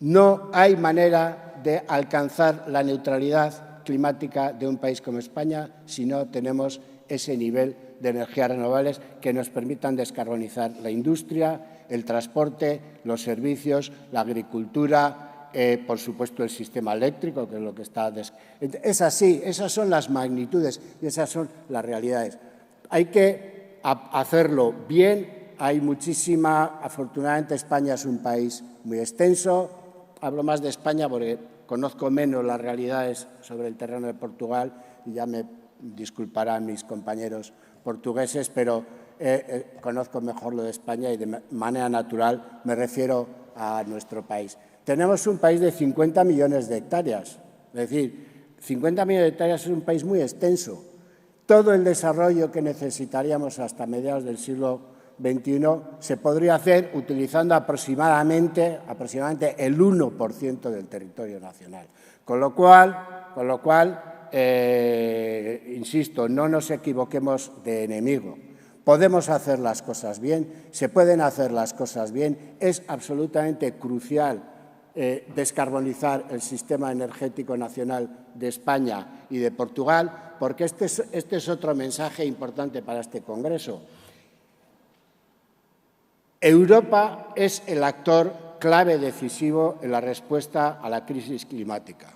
No hay manera de alcanzar la neutralidad climática de un país como España si no tenemos ese nivel de energías renovables que nos permitan descarbonizar la industria, el transporte, los servicios, la agricultura, por supuesto el sistema eléctrico, que es lo que está... Es así, esas son las magnitudes y esas son las realidades. Hay que hacerlo bien, hay muchísima... Afortunadamente España es un país muy extenso, hablo más de España porque conozco menos las realidades sobre el terreno de Portugal y ya me disculparán mis compañeros portugueses, pero conozco mejor lo de España y de manera natural me refiero a nuestro país. Tenemos un país de 50 millones de hectáreas, es decir, 50 millones de hectáreas es un país muy extenso. Todo el desarrollo que necesitaríamos hasta mediados del siglo XXI se podría hacer utilizando aproximadamente el 1% del territorio nacional. Con lo cual insisto, no nos equivoquemos de enemigo. Podemos hacer las cosas bien, se pueden hacer las cosas bien. Es absolutamente crucial descarbonizar el sistema energético nacional de España y de Portugal, porque este es otro mensaje importante para este Congreso. Europa es el actor clave decisivo en la respuesta a la crisis climática.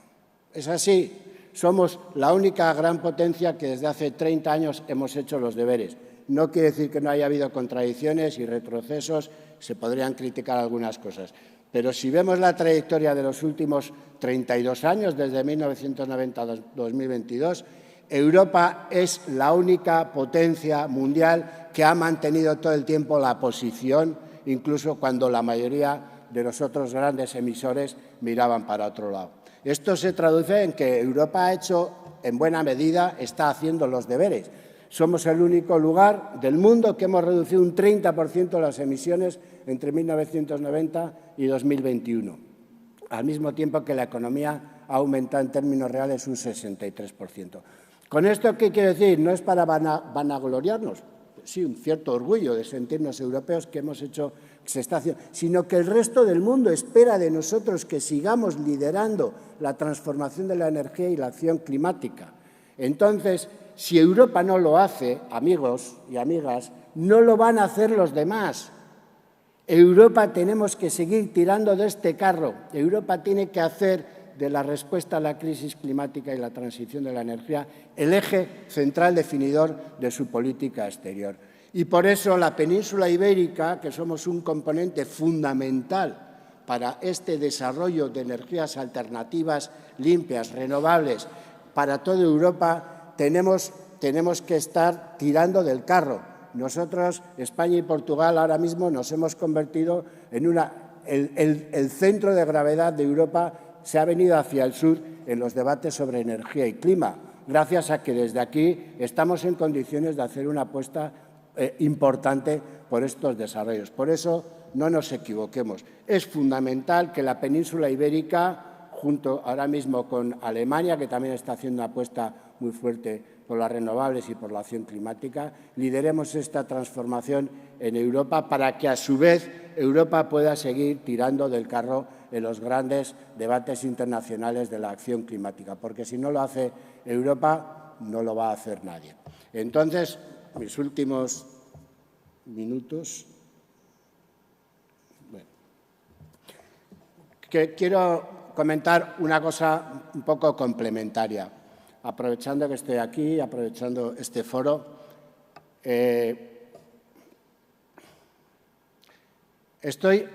Es así. Somos la única gran potencia que desde hace 30 años hemos hecho los deberes. No quiere decir que no haya habido contradicciones y retrocesos, se podrían criticar algunas cosas. Pero si vemos la trayectoria de los últimos 32 años, desde 1990 a 2022, Europa es la única potencia mundial que ha mantenido todo el tiempo la posición, incluso cuando la mayoría de los otros grandes emisores miraban para otro lado. Esto se traduce en que Europa ha hecho, en buena medida, está haciendo los deberes. Somos el único lugar del mundo que hemos reducido un 30% las emisiones entre 1990 y 2021. al mismo tiempo que la economía ha aumentado en términos reales un 63%. ¿Con esto qué quiero decir? No es para vanagloriarnos, sí, un cierto orgullo de sentirnos europeos que hemos hecho, que se está haciendo, sino que el resto del mundo espera de nosotros que sigamos liderando la transformación de la energía y la acción climática. Entonces, si Europa no lo hace, amigos y amigas, no lo van a hacer los demás. Europa tenemos que seguir tirando de este carro. Europa tiene que hacer de la respuesta a la crisis climática y la transición de la energía el eje central definidor de su política exterior. Y por eso la península ibérica, que somos un componente fundamental para este desarrollo de energías alternativas, limpias, renovables, para toda Europa, tenemos que estar tirando del carro. Nosotros, España y Portugal, ahora mismo nos hemos convertido en el centro de gravedad de Europa. Se ha venido hacia el sur en los debates sobre energía y clima, gracias a que desde aquí estamos en condiciones de hacer una apuesta importante por estos desarrollos. Por eso, no nos equivoquemos. Es fundamental que la península ibérica, junto ahora mismo con Alemania, que también está haciendo una apuesta muy fuerte por las renovables y por la acción climática, lideremos esta transformación en Europa para que, a su vez, Europa pueda seguir tirando del carro en los grandes debates internacionales de la acción climática, porque si no lo hace Europa, no lo va a hacer nadie. Entonces, mis últimos minutos. Bueno, quiero comentar una cosa un poco complementaria. Aprovechando que estoy aquí, aprovechando este foro, estoy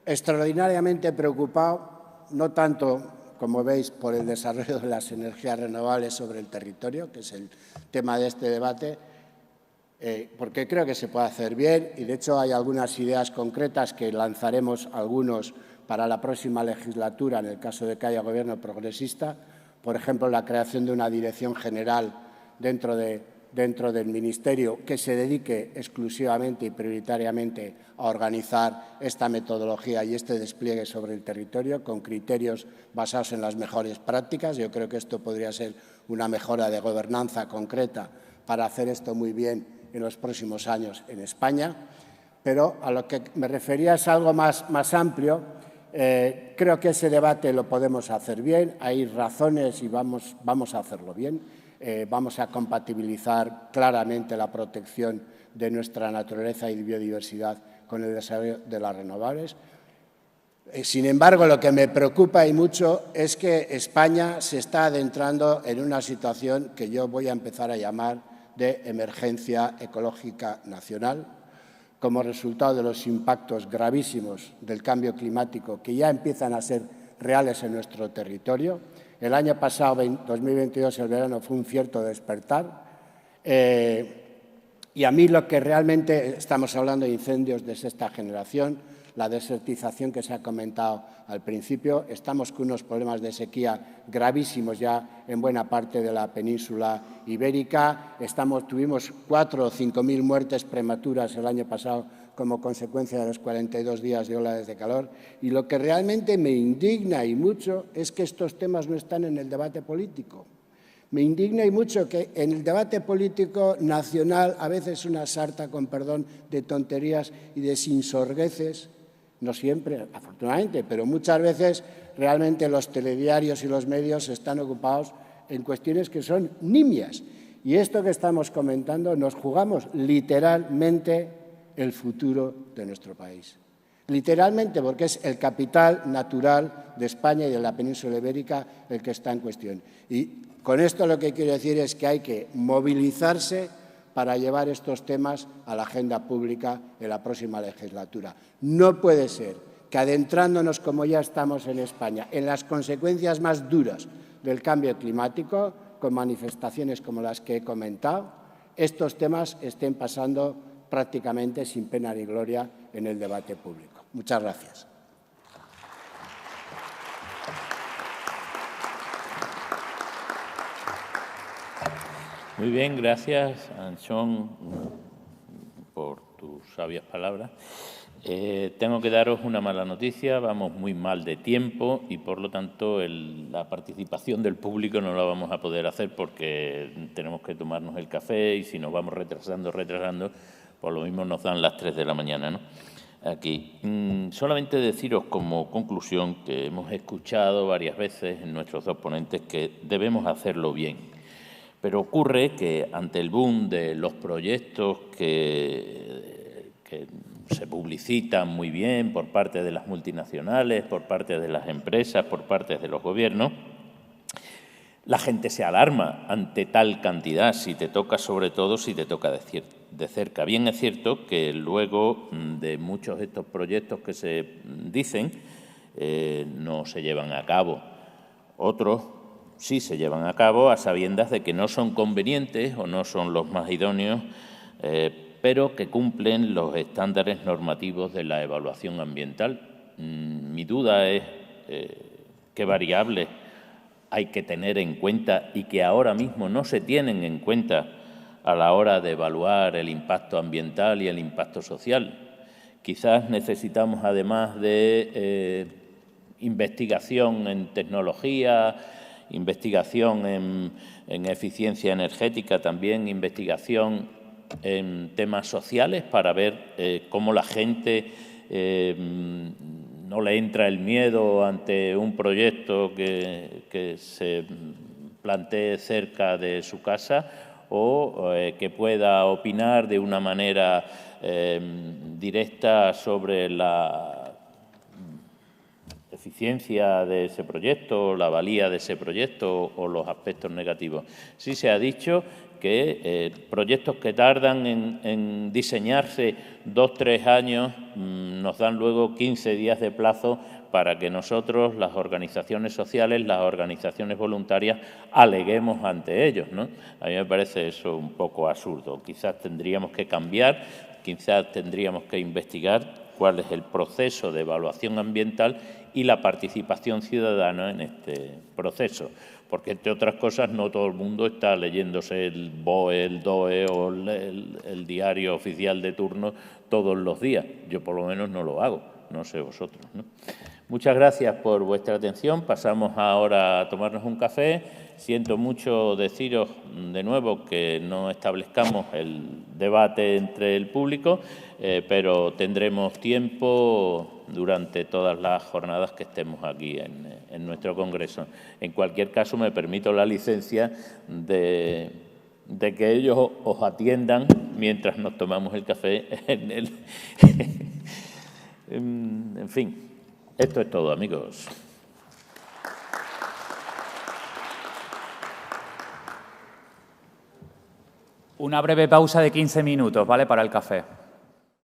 extraordinariamente preocupado, no tanto, como veis, por el desarrollo de las energías renovables sobre el territorio, que es el tema de este debate, porque creo que se puede hacer bien y, de hecho, hay algunas ideas concretas que lanzaremos algunos para la próxima legislatura, en el caso de que haya gobierno progresista. Por ejemplo, la creación de una dirección general dentro del Ministerio que se dedique exclusivamente y prioritariamente a organizar esta metodología y este despliegue sobre el territorio con criterios basados en las mejores prácticas. Yo creo que esto podría ser una mejora de gobernanza concreta para hacer esto muy bien en los próximos años en España. Pero a lo que me refería es algo más amplio. Creo que ese debate lo podemos hacer bien, hay razones y vamos a hacerlo bien. Vamos a compatibilizar claramente la protección de nuestra naturaleza y biodiversidad con el desarrollo de las renovables. Sin embargo, lo que me preocupa y mucho es que España se está adentrando en una situación que yo voy a empezar a llamar de emergencia ecológica nacional, como resultado de los impactos gravísimos del cambio climático que ya empiezan a ser reales en nuestro territorio. El año pasado, 2022, el verano, fue un cierto despertar. Y a mí lo que realmente estamos hablando de incendios de sexta generación, la desertización que se ha comentado al principio. Estamos con unos problemas de sequía gravísimos ya en buena parte de la península ibérica. Tuvimos 4.000 o 5.000 muertes prematuras el año pasado como consecuencia de los 42 días de olas de calor. Y lo que realmente me indigna y mucho es que estos temas no están en el debate político. Me indigna y mucho que en el debate político nacional a veces una sarta, con perdón, de tonterías y de sinsorgueces. No siempre, afortunadamente, pero muchas veces realmente los telediarios y los medios están ocupados en cuestiones que son nimias. Y esto que estamos comentando, nos jugamos literalmente el futuro de nuestro país. Literalmente, porque es el capital natural de España y de la península ibérica el que está en cuestión. Y con esto lo que quiero decir es que hay que movilizarse para llevar estos temas a la agenda pública en la próxima legislatura. No puede ser que, adentrándonos, como ya estamos en España, en las consecuencias más duras del cambio climático, con manifestaciones como las que he comentado, estos temas estén pasando prácticamente sin pena ni gloria en el debate público. Muchas gracias. Muy bien, gracias, Anxón, por tus sabias palabras. Tengo que daros una mala noticia, vamos muy mal de tiempo y, por lo tanto, la participación del público no la vamos a poder hacer porque tenemos que tomarnos el café y si nos vamos retrasando, por lo mismo nos dan las 3 de la mañana, ¿no? Aquí. Solamente deciros como conclusión que hemos escuchado varias veces en nuestros dos ponentes que debemos hacerlo bien. Pero ocurre que ante el boom de los proyectos que se publicitan muy bien por parte de las multinacionales, por parte de las empresas, por parte de los gobiernos, la gente se alarma ante tal cantidad, sobre todo si te toca de cerca. Bien es cierto que luego de muchos de estos proyectos que se dicen no se llevan a cabo. Otros sí se llevan a cabo a sabiendas de que no son convenientes o no son los más idóneos, pero que cumplen los estándares normativos de la evaluación ambiental. Mi duda es qué variables hay que tener en cuenta y que ahora mismo no se tienen en cuenta a la hora de evaluar el impacto ambiental y el impacto social. Quizás necesitamos, además de investigación en tecnología, investigación en eficiencia energética, también investigación en temas sociales para ver cómo la gente no le entra el miedo ante un proyecto que se plantee cerca de su casa o que pueda opinar de una manera directa sobre la eficiencia de ese proyecto, la valía de ese proyecto o los aspectos negativos. Sí se ha dicho que proyectos que tardan en diseñarse 2 o 3 años nos dan luego 15 días de plazo para que nosotros, las organizaciones sociales, las organizaciones voluntarias, aleguemos ante ellos, ¿no? A mí me parece eso un poco absurdo. Quizás tendríamos que cambiar, quizás tendríamos que investigar cuál es el proceso de evaluación ambiental y la participación ciudadana en este proceso. Porque, entre otras cosas, no todo el mundo está leyéndose el BOE, el DOE o el diario oficial de turno todos los días. Yo, por lo menos, no lo hago. No sé vosotros, ¿no? Muchas gracias por vuestra atención. Pasamos ahora a tomarnos un café. Siento mucho deciros de nuevo que no establezcamos el debate entre el público, pero tendremos tiempo durante todas las jornadas que estemos aquí en nuestro congreso. En cualquier caso, me permito la licencia de que ellos os atiendan mientras nos tomamos el café en fin, esto es todo, amigos. Una breve pausa de 15 minutos, ¿vale?, para el café.